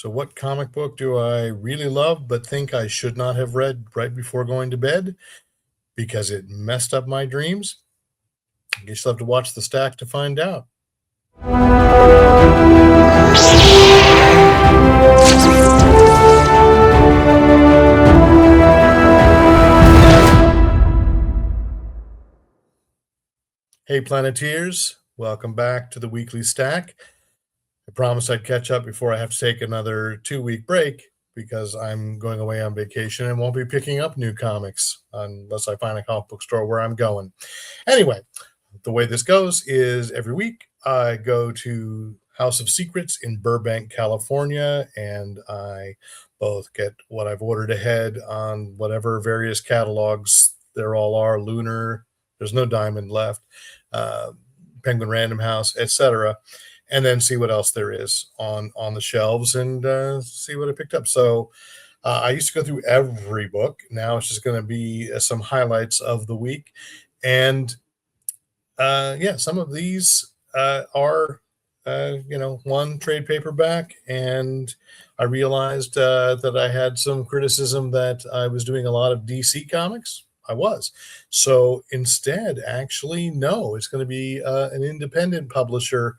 So, what comic book do I really love but think I should not have read right before going to bed because it messed up my dreams? I guess you'll have to watch the stack to find out. Hey, Planeteers, welcome back to the weekly stack. I promised I'd catch up before I have to take another 2-week break because I'm going away on vacation and won't be picking up new comics unless I find a comic book store where I'm going. Anyway, the way this goes is every week I go to House of Secrets in Burbank, California, and I both get what I've ordered ahead on whatever various catalogs there all are, Lunar, there's no Diamond left, uh, Penguin Random House, etc., and then see what else there is on the shelves and see what I picked up. So I used to go through every book. Now it's just going to be some highlights of the week. And yeah, some of these are, one trade paperback. And I realized that I had some criticism that I was doing a lot of DC comics. I was. So instead, actually, no, it's going to be an independent publisher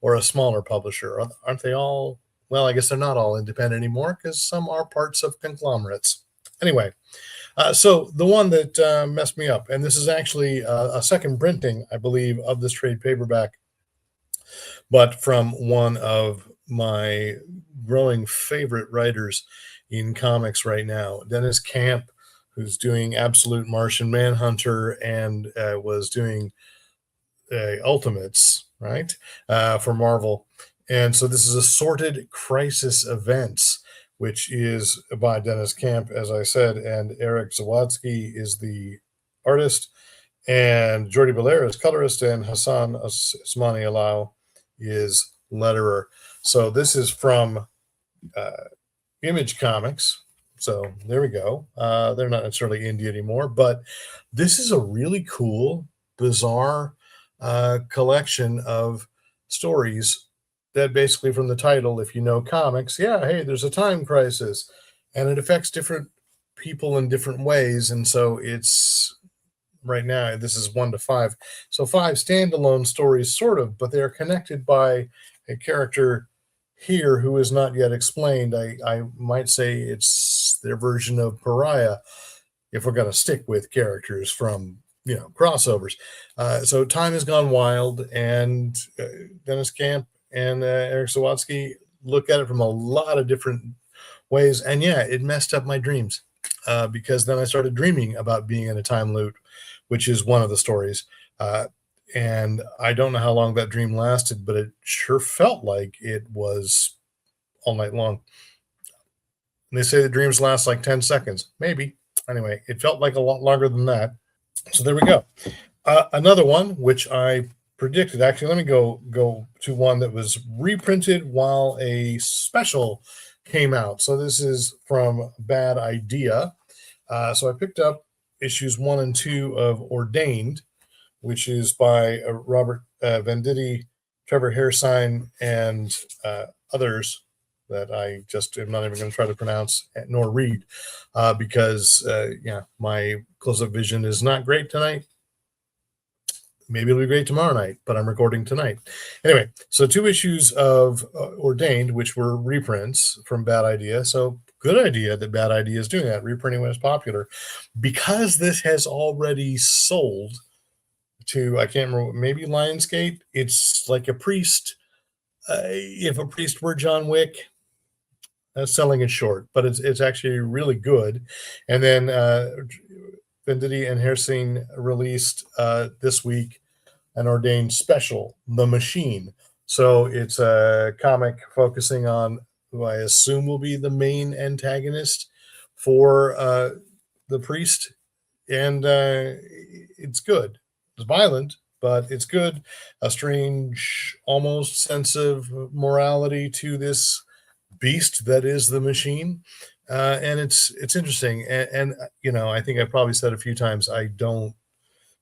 or a smaller publisher. Aren't they all? Well, I guess they're not all independent anymore because some are parts of conglomerates. Anyway, so the one that messed me up, and this is actually a second printing, I believe, of this trade paperback, but from one of my growing favorite writers in comics right now, Dennis Camp, who's doing Absolute Martian Manhunter and was doing Ultimates, right, for Marvel. And so this is Assorted Crisis Events, which is by Dennis Camp, as I said, and Eric Zawadzki is the artist, and Jordi Belair is colorist, and Hassan Asmani Alao is letterer. So this is from Image Comics. So there we go. They're not necessarily indie anymore, but this is a really cool, bizarre collection of stories that basically, from the title, if you know comics, yeah, hey, there's a time crisis and it affects different people in different ways. And so it's right now, this is 1 to 5. So 5 standalone stories, sort of, but they're connected by a character here who is not yet explained. I might say it's their version of Pariah if we're going to stick with characters from crossovers. So time has gone wild, and Dennis Camp and Eric Zawadzki look at it from a lot of different ways. And yeah, it messed up my dreams because then I started dreaming about being in a time loop, which is one of the stories. And I don't know how long that dream lasted, but it sure felt like it was all night long. And they say the dreams last like 10 seconds, maybe. Anyway, it felt like a lot longer than that. So there we go. Another one, which I predicted. Actually, let me go to one that was reprinted while a special came out. So this is from Bad Idea. So I picked up issues 1 and 2 of Ordained, which is by Robert Venditti, Trevor Hairsine, and others that I just am not even going to try to pronounce nor read because, my close-up vision is not great tonight. Maybe it'll be great tomorrow night, but I'm recording tonight. Anyway, so 2 issues of Ordained, which were reprints from Bad Idea. So good idea that Bad Idea is doing that, reprinting when it's popular. Because this has already sold to, I can't remember, maybe Lionsgate. It's like a priest. If a priest were John Wick, selling it short, but it's actually really good. And then Venditti and Hairsine released this week an Ordained special, The Machine. So it's a comic focusing on who I assume will be the main antagonist for the priest. And it's good. It's violent, but it's good. A strange, almost sense of morality to this beast that is the machine. And it's interesting. And I think I've probably said a few times, I don't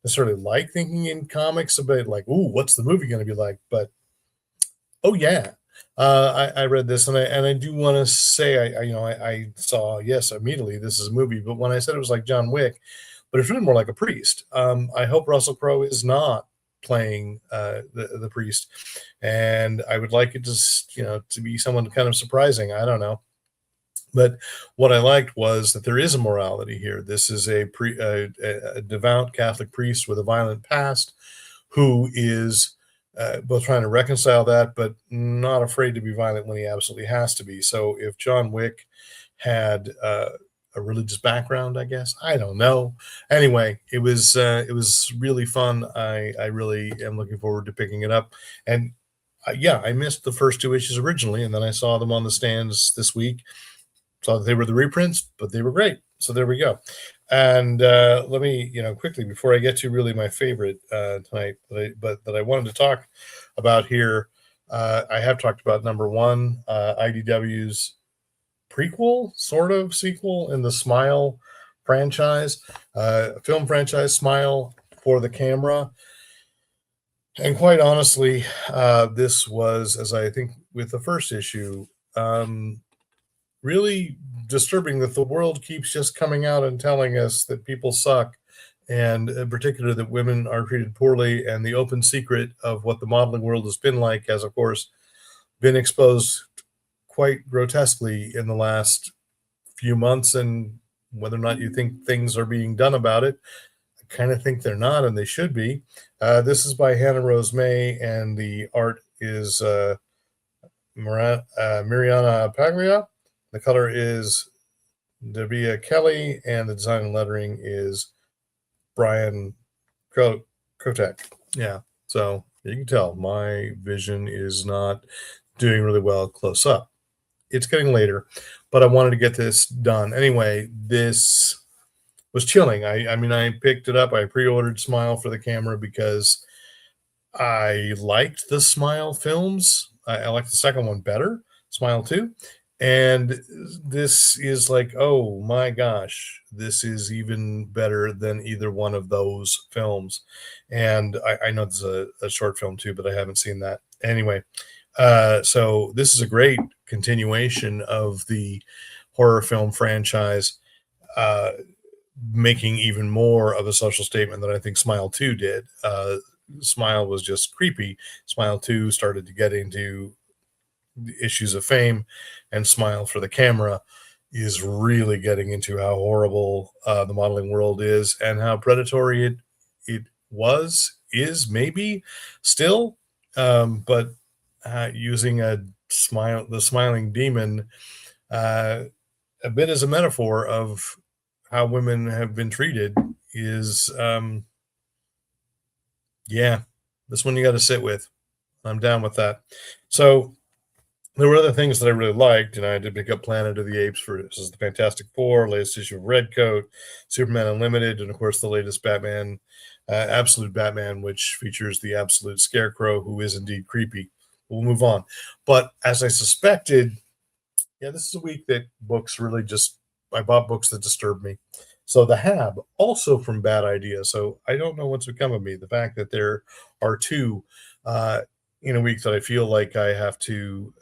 necessarily like thinking in comics about like, ooh, what's the movie going to be like? But oh yeah, I read this, and I do want to say I saw, yes, immediately this is a movie, but when I said it was like John Wick, but it's really more like a priest. I hope Russell Crowe is not playing the priest, and I would like it to to be someone kind of surprising. I don't know. But what I liked was that there is a morality here. This is a devout Catholic priest with a violent past who is both trying to reconcile that, but not afraid to be violent when he absolutely has to be. So if John Wick had a religious background, I guess I don't know. Anyway, it was really fun. I really am looking forward to picking it up. And yeah, I missed the first two issues originally, and then I saw them on the stands this week. Saw that they were the reprints, but they were great. So there we go. And let me, quickly before I get to really my favorite tonight, that I wanted to talk about here. I have talked about number one, IDW's prequel, sort of sequel in the Smile franchise, film franchise, Smile for the Camera. And quite honestly, this was, as I think with the first issue, really disturbing that the world keeps just coming out and telling us that people suck, and in particular that women are treated poorly. And the open secret of what the modeling world has been like has, of course, been exposed quite grotesquely in the last few months. And whether or not you think things are being done about it, I kind of think they're not, and they should be. This is by Hannah Rose May, and the art is Miriana Paglia. The color is Dabia Kelly, and the design and lettering is Brian Kotek. Yeah, so you can tell my vision is not doing really well close up. It's getting later, but I wanted to get this done. Anyway, this was chilling. I mean, I picked it up. I pre-ordered Smile for the Camera because I liked the Smile films. I liked the second one better, Smile 2. And this is like, oh my gosh, this is even better than either one of those films. And I know it's a short film too, but I haven't seen that. Anyway, so this is a great continuation of the horror film franchise, uh, making even more of a social statement than I think Smile 2 did. Smile was just creepy. Smile 2 started to get into issues of fame, and Smile for the Camera is really getting into how horrible the modeling world is and how predatory it is maybe still, but using the smiling demon a bit as a metaphor of how women have been treated is yeah, this one you got to sit with. I'm down with that. So there were other things that I really liked, and I did pick up Planet of the Apes for this is the Fantastic Four, latest issue of Redcoat, Superman Unlimited, and of course the latest Batman, Absolute Batman, which features the Absolute Scarecrow, who is indeed creepy. We'll move on. But as I suspected, yeah, this is a week that books really just I bought books that disturbed me. So the Hab, also from Bad Idea. So I don't know what's become of me. The fact that there are two uh, in a week that I feel like I have to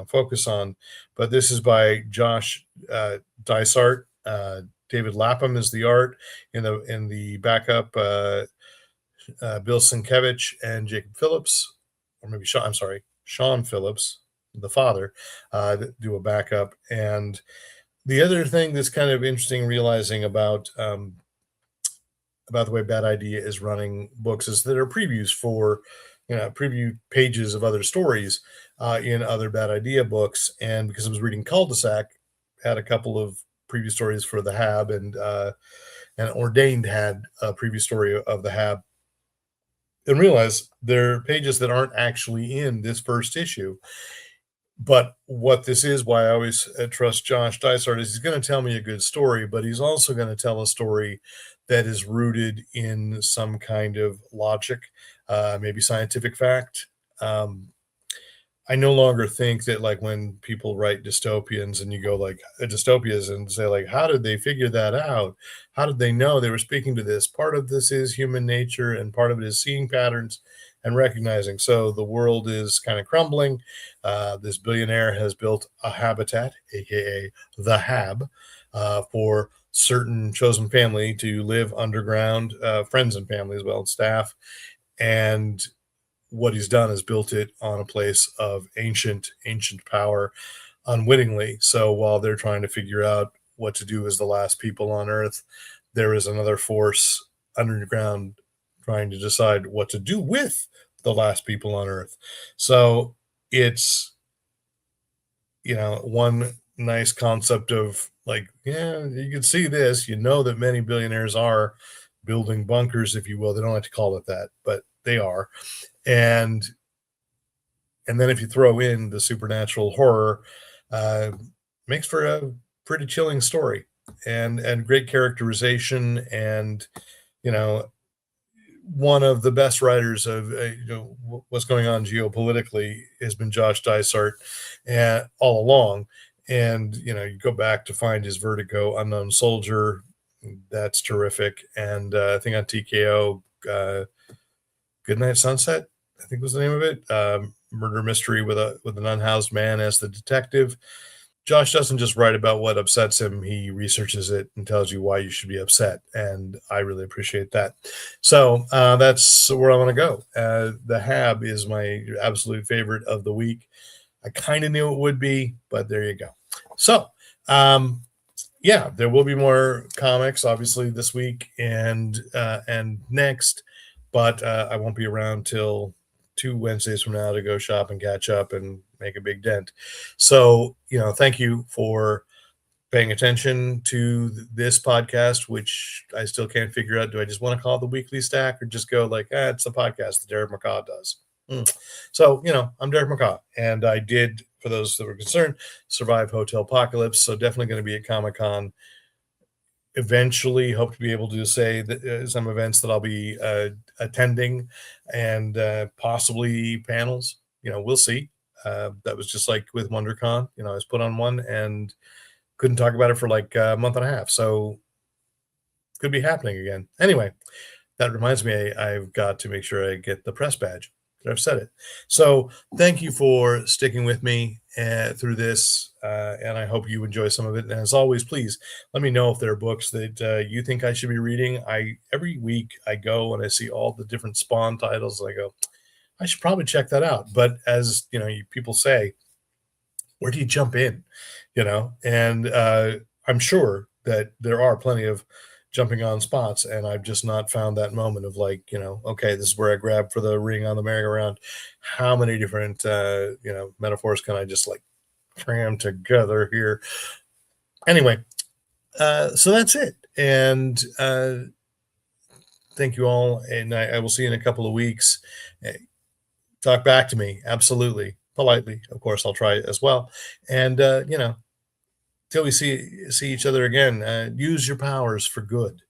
focus on. But this is by Josh Dysart. David Lapham is the art in the backup. Bill Sienkiewicz and Jacob Phillips, or maybe Sean. I'm sorry, Sean Phillips, the father, do a backup. And the other thing that's kind of interesting realizing about the way Bad Idea is running books is that there are previews for preview pages of other stories in other Bad Idea books. And because I was reading Cul-de-sac, had a couple of preview stories for the Hab, and Ordained had a preview story of the Hab, and realize there are pages that aren't actually in this first issue. But what this is, why I always trust Josh Dysart, is he's going to tell me a good story, but he's also going to tell a story that is rooted in some kind of logic, maybe scientific fact. I no longer think that, like, when people write dystopians and you go like dystopias and say like, how did they figure that out? How did they know they were speaking to this? Part of this is human nature, and part of it is seeing patterns, and recognizing. So the world is kind of crumbling. This billionaire has built a habitat, aka the Hab, for certain chosen family to live underground, friends and family as well, and staff. And what he's done is built it on a place of ancient power unwittingly. So while they're trying to figure out what to do as the last people on Earth, there is another force underground trying to decide what to do with the last people on Earth. So it's, one nice concept of like, yeah, you can see this, that many billionaires are building bunkers, if you will. They don't like to call it that, but they are. And then if you throw in the supernatural horror, uh, makes for a pretty chilling story, and great characterization. And you know one of the best writers of what's going on geopolitically has been Josh Dysart, and all along. And you go back to find his Vertigo Unknown Soldier, that's terrific. And I think on TKO, Goodnight Sunset, I think was the name of it. Murder mystery with an unhoused man as the detective. Josh doesn't just write about what upsets him; he researches it and tells you why you should be upset, and I really appreciate that. So that's where I want to go. The Hab is my absolute favorite of the week. I kind of knew it would be, but there you go. So yeah, there will be more comics, obviously, this week and next, but I won't be around till 2 Wednesdays from now to go shop and catch up and make a big dent. So, thank you for paying attention to this podcast, which I still can't figure out. Do I just want to call it the Weekly Stack, or just go like, it's the podcast that Derek McCaw does? So, I'm Derek McCaw, and I did, for those that were concerned, survive Hotel Apocalypse. So definitely going to be at Comic-Con eventually. Hope to be able to say that some events that I'll be attending, and possibly panels. We'll see. That was just like with WonderCon. I was put on one and couldn't talk about it for like a month and a half. So could be happening again. Anyway, that reminds me, I've got to make sure I get the press badge. I've said it. So thank you for sticking with me through this, and I hope you enjoy some of it. And as always, please let me know if there are books that you think I should be reading. Every week I go and I see all the different Spawn titles, and I go, I should probably check that out. But as people say, where do you jump in? And I'm sure that there are plenty of jumping on spots, and I've just not found that moment of like, okay, this is where I grab for the ring on the merry-go-round. How many different metaphors can I just like cram together here? Anyway, so that's it. And thank you all, and I will see you in a couple of weeks. Talk back to me, absolutely, politely, of course. I'll try as well. And till we see each other again, use your powers for good.